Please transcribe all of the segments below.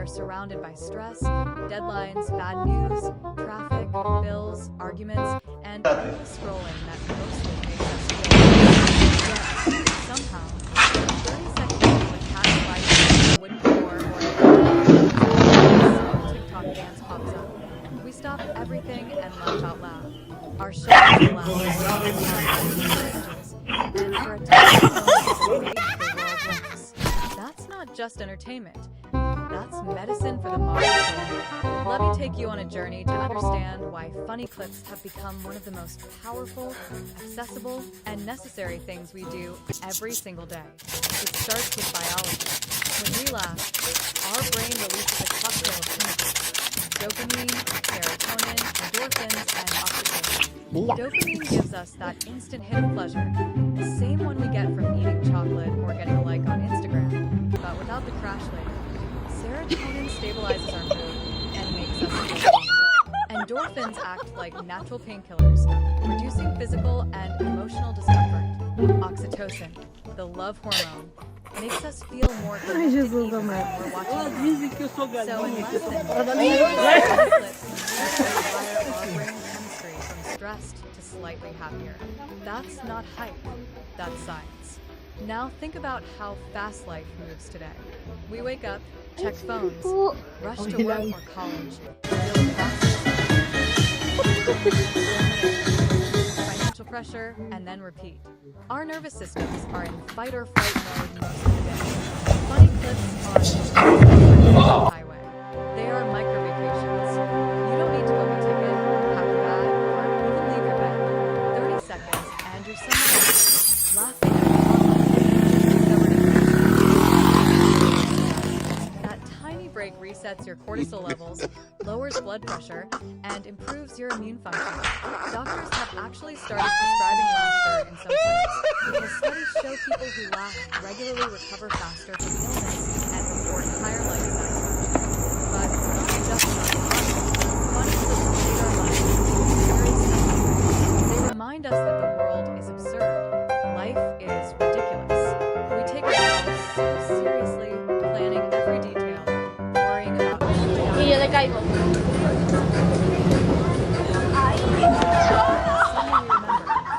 surrounded by stress, deadlines, bad news, traffic, bills, arguments, and scrolling that mostly makes us feel yet, somehow, 30 seconds of a cat's life on a wooden floor or a TikTok dance pops up. We stop everything and laugh out loud. Our shoulders relax, and for a tiny moment, the world laughs. That's not just entertainment. That's medicine for the modern soul. Let me take you on a journey to understand why funny clips have become one of the most powerful, accessible, and necessary things we do every single day. It starts with biology. When we laugh, our brain releases a cocktail of chemicals: dopamine, serotonin, endorphins, and oxytocin. Dopamine gives us that instant hit of pleasure, the same one we get from eating chocolate or getting a like on Instagram, but without the crash later. Serotonin stabilizes our mood and makes us feel calm. Endorphins act like natural painkillers, reducing physical and emotional discomfort. Oxytocin, the love hormone, makes us feel more connected even when we're watching. So in less than our brain chemistry from stressed to slightly happier. That's not hype, that's science. Now think about how fast life moves today. We wake up, check phones, rush to work or college, financial pressure, and then repeat. Our nervous systems are in fight or flight mode most of the day. Funny clips are the highway. They are micro vacations. You don't need to book a ticket, pack a bag, or even leave your bed. 30 seconds and you're somewhere else, laughing at that tiny break resets your cortisol levels, lowers blood pressure, and improves your immune function. Doctors have actually started prescribing laughter in some clinics because studies show people who laugh regularly recover faster from illness and report higher life satisfaction. But it's not just about funny clips change our lives in very simple ways. They remind us that the world is absurd. Life is ridiculous. We take ourselves so seriously, planning every detail, worrying about Y yo le caigo.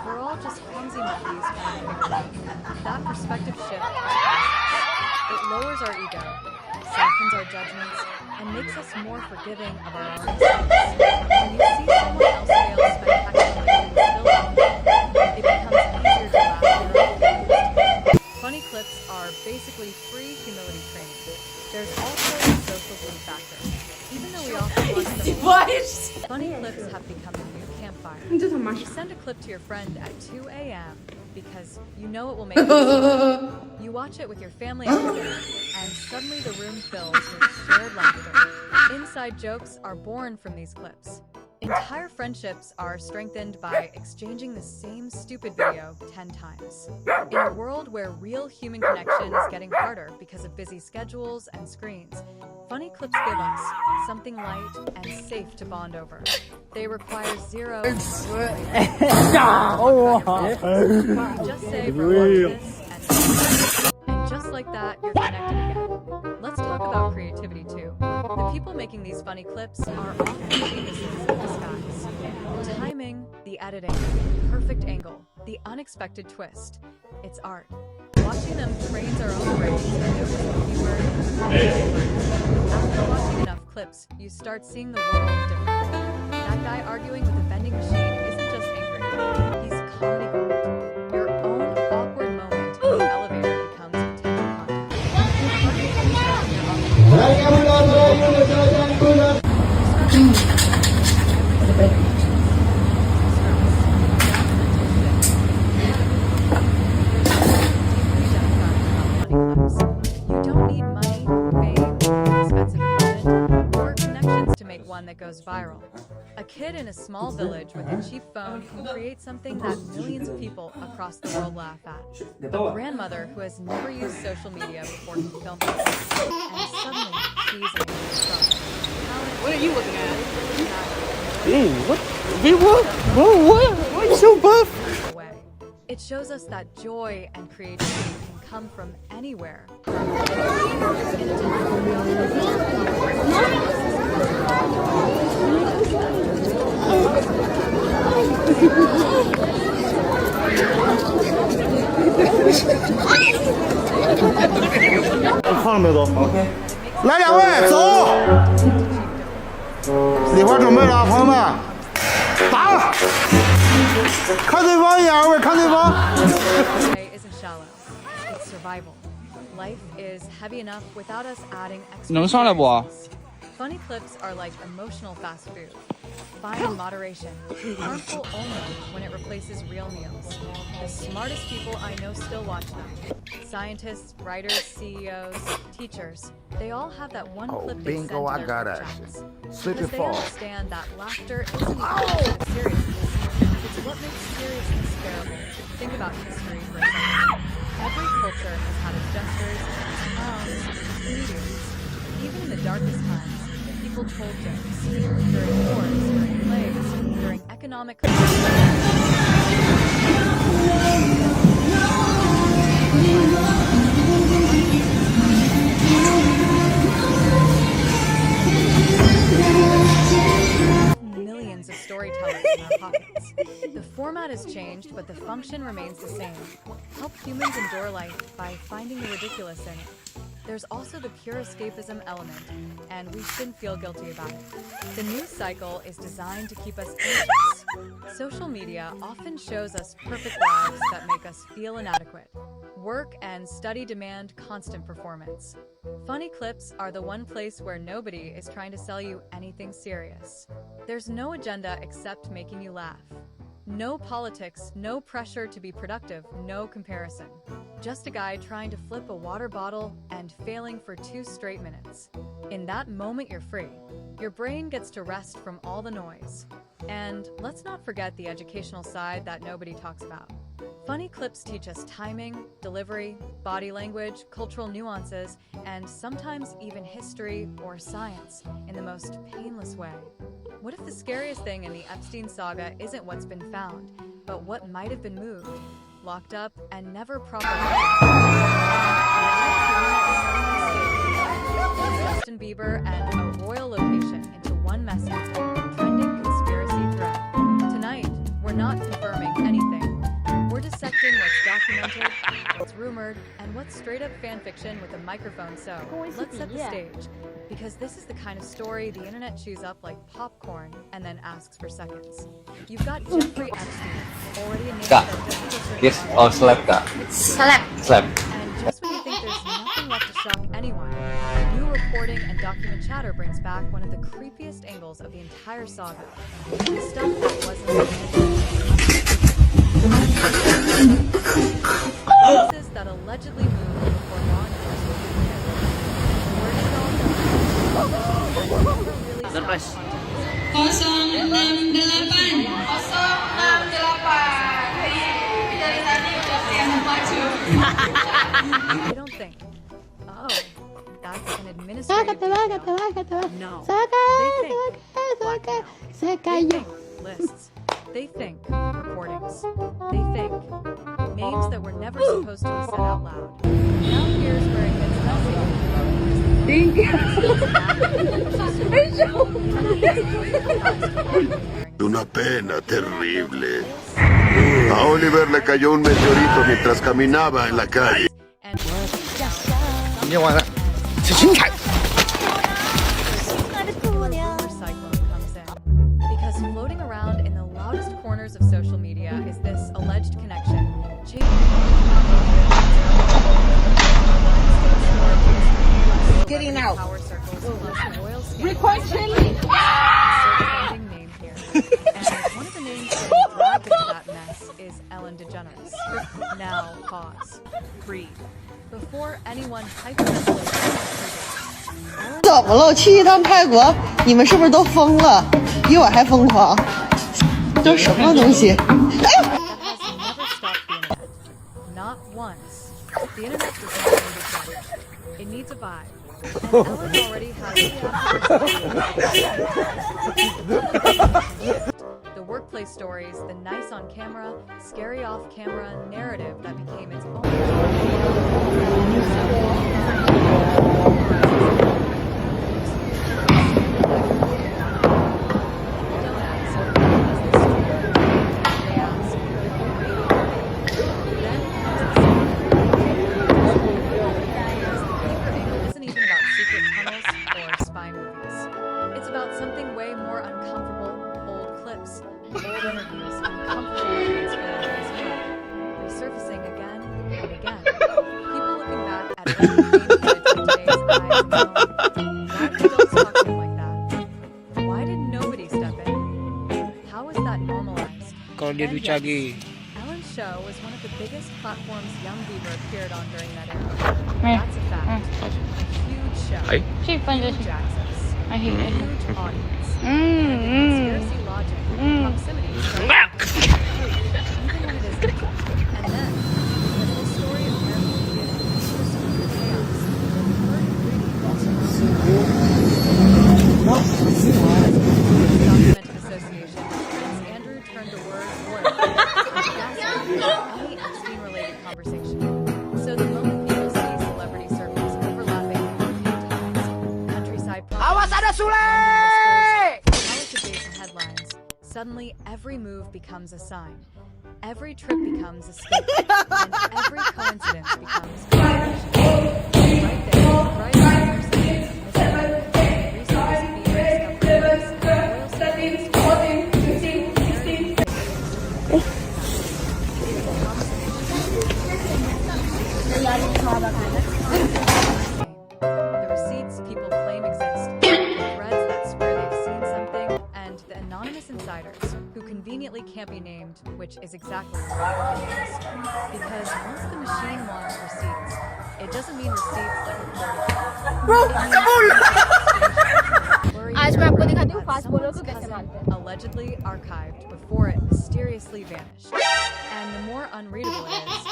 we're all just clumsy monkeys trying to figure it out. That perspective shift is priceless. It lowers our ego, softens our judgments, and makes us more forgiving of our own mistakes. When you see someone else fail spectacularly and still laugh, it becomes easier to laugh at your own failures. Funny clips are basically free humility training. There's also a social glue factor. Even though we often watch them, funny clips have become a new campfire. You send a clip to your friend at 2 a.m. because you know it will make them smile. You watch it with your family after dinner, and suddenly the room fills with shared laughter. Inside jokes are born from these clips. Entire friendships are strengthened by exchanging the same stupid video 10 times. In a world where real human connection is getting harder because of busy schedules and screens, funny clips give us something light and safe to bond over. They require zero. Just say we're watching this, and just like that, you're connected again. Let's talk about creativity too. The people making these funny clips are often geniuses in disguise. The timing, the editing, the perfect angle, the unexpected twist. It's art. Watching them trains our own brains to notice the keyword. After watching enough clips, you start seeing the world differently. That guy arguing with a vending machine isn't just angry. He's comedy gold. Your own awkward moment in the elevator becomes potential content. You don't need money, fame, expensive equipment, or connections to make one that goes viral. A kid in a small village with a cheap phone can create something that millions of people across the world laugh at. A grandmother who has never used social media before can film it, and suddenly she's in trouble. What are you looking at? Dang, what? Wait, what? Whoa, what? Why are you so buff? Away. It shows us that joy and creativity can come from anywhere. 放了没有都？来两位走，礼花准备了，朋友们，打！看对方一眼，二位看对方。 Play isn't shallow. It's survival. Life is heavy enough without us adding extra. 能上来不？ Funny clips are like emotional fast food. Fine in moderation, harmful only when it replaces real meals. The smartest people I know still watch them. Scientists, writers, CEOs, teachers, they all have that one clip they send bingo, to I their got group action. chats. Slip Because and they fall. understand that laughter isn't the opposite of seriousness. It's what makes seriousness bearable. Think about history for a second. Every culture has had its jesters, clowns, comedians. Even in the darkest times, people told jokes. During wars, during plagues, during economic millions of storytellers in our pockets. The format has changed, but the function remains the same. Help humans endure life by finding the ridiculous in it. There's also the pure escapism element, and we shouldn't feel guilty about it. The news cycle is designed to keep us anxious. Social media often shows us perfect lives that make us feel inadequate. Work and study demand constant performance. Funny clips are the one place where nobody is trying to sell you anything serious. There's no agenda except making you laugh. No politics, no pressure to be productive, no comparison. Just a guy trying to flip a water bottle and failing for 2 straight minutes. In that moment, you're free. Your brain gets to rest from all the noise. And let's not forget the educational side that nobody talks about. Funny clips teach us timing, delivery, body language, cultural nuances, and sometimes even history or science in the most painless way. What if the scariest thing in the Epstein saga isn't what's been found, but what might have been moved, locked up, and never properly Justin Bieber and a royal location into one messy, trending conspiracy thread. Tonight, we're not confirming anything. We're dissecting what's documented, what's rumored, and what's straight up fan fiction with a microphone. So let's set the stage. Because this is the kind of story the internet chews up like popcorn and then asks for seconds. You've got Jeffrey Epstein, already a name Kak. that doesn't deserve Yes, or slap kak. Slap. Slap. And just when you think there's nothing left to shock anyone, new reporting and document chatter brings back one of the creepiest angles of the entire saga. The stuff that wasn't cases that allegedly moved before law enforcement could handle. Where did it all go? That never really stopped haunting us. 068 They don't think, oh, that's an administrative detail. No. They think blackmail. They think lists. They think recordings. They think names that were never supposed to be said out loud. Now here's where it gets messy. Una pena terrible. A Oliver le cayó un meteorito mientras caminaba en la calle. And 今天晚上吃青菜。 cyclone comes in. Because floating around in the loudest corners of social media is this alleged connection. Getting out. Power circles plus royal Record Chili. defending name here. And one of the names getting dragged into that mess is Ellen DeGeneres. Now pause. Breathe. Before anyone hyperventilates. 怎么了？去一趟泰国，你们是不是都疯了？比我还疯狂？这是什么东西？ That has never stopped the internet. Not once. The internet does not need a judge. It needs a vibe. And Ellen already has a The workplace play stories, the nice on camera, scary off camera narrative that became its own. Isn't even about secret tunnels or spy movies. It's about something way more uncomfortable, old clips, old interviews, uncomfortable moments resurfacing again and again. People looking back at every footage with today's eyes going, why did adults talk to him like that? Why did nobody step in? How is that normalized? And yes, Ellen's show was one of the biggest platforms young Bieber appeared on during that era. That's a fact. A huge show. Huge access. Huge audience. And conspiracy logic. Proximity. Even when it isn't. And then, the whole story of American media and chaos. Third ingredient also Documented association. Prince Andrew turned to words any Epstein-related conversation. So the moment people see celebrity circles overlapping in headlines, countryside college headlines, suddenly every move becomes a sign. Every trip becomes a statement, and every coincidence becomes confirmation. Right there, right there, the receipts people claim exist, the threads that swear they've seen something, and the anonymous insiders who conveniently can't be named, which is exactly what it is. Because once the machine wants receipts, it doesn't mean receipts like आज मैं आपको दिखाती हूँ fast follow को कैसे मारते हैं. allegedly archived before it mysteriously vanished. And the more unreadable it is,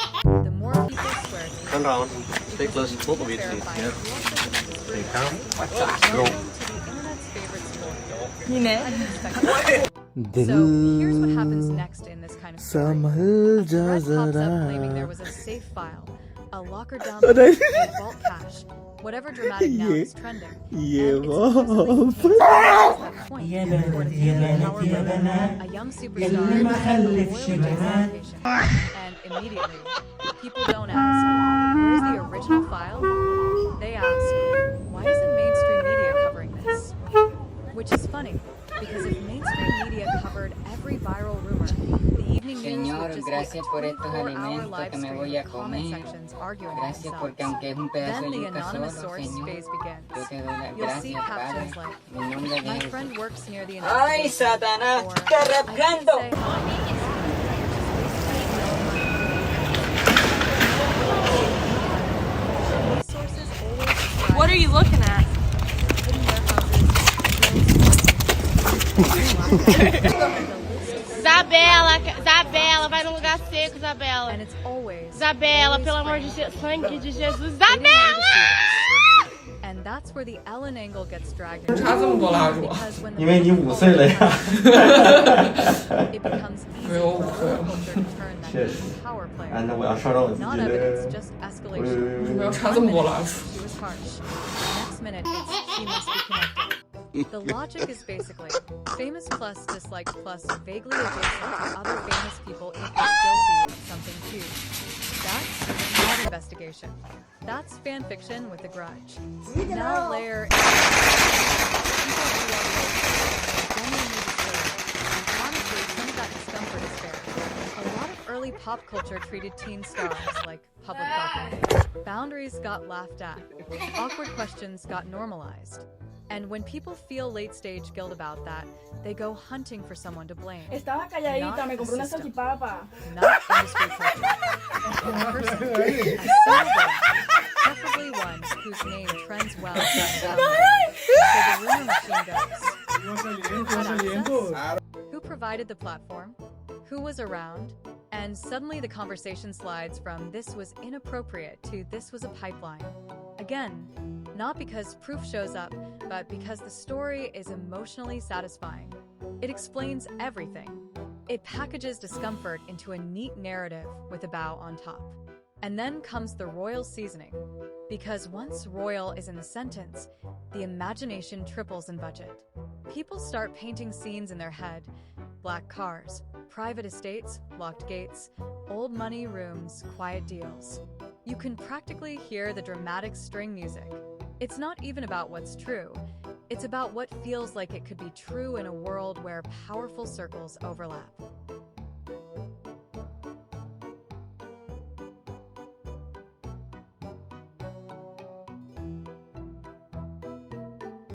the more people swear to it. Kan Ron, stay close to both of you. Yeah. So here's what happens next in this kind of story. A thread pops up claiming there was a safe file, a locker down a vault cache, whatever dramatic noun is trending. And it's implicitly that point toward a female power brother, a young superstar, and a loyal justification. And immediately, people don't ask, where's the original file? They ask, why isn't mainstream media covering this? Which is funny, because if mainstream media covered every viral rumor, the evening news would just be a 24-hour live stream with comment sections arguing themselves. Then the anonymous source phase begins. You'll see captions like, my friend works near the United States, or I should say, these sources always describe What are you looking at? hidden warehouses, Isabela, vai no lugar seco, Isabela. and it's always Isabela, pelo amor de Deus, sangue de Jesus, They didn't need to Isabela! see this. And that's where the Ellen angle gets dragged into. 差这么多啦，是吧？ Because when the 因为你5岁了呀。 it becomes easy 没有5 for 岁 our culture to turn that 确实 into power play. 那我要刷到我自己 Not 的 evidence, just escalation. 没有差这么多啦。 She was harsh. Next minute, it's she must be connected. The logic is basically famous plus disliked plus vaguely adjacent to other famous people equals guilty of something too. That's not investigation. That's fan fiction with a grudge. Now layer in people who are genuinely disturbed, and honestly, some of that discomfort is fair. A lot of early pop culture treated teen stars like public property. Boundaries got laughed at. Awkward questions got normalized. And when people feel late-stage guilt about that, they go hunting for someone to blame. Estaba calladita, Not me compré the una system. salchipapa. Not industry culture. A person, a single one, preferably one whose name trends well. So the rumor machine goes. Who had access? Who provided the platform? Who was around? And suddenly the conversation slides from this was inappropriate to this was a pipeline. Again, not because proof shows up, but because the story is emotionally satisfying. It explains everything. It packages discomfort into a neat narrative with a bow on top. And then comes the royal seasoning. Because once royal is in the sentence, the imagination triples in budget. People start painting scenes in their head. Black cars, private estates, locked gates, old money rooms, quiet deals. You can practically hear the dramatic string music. It's not even about what's true. It's about what feels like it could be true in a world where powerful circles overlap.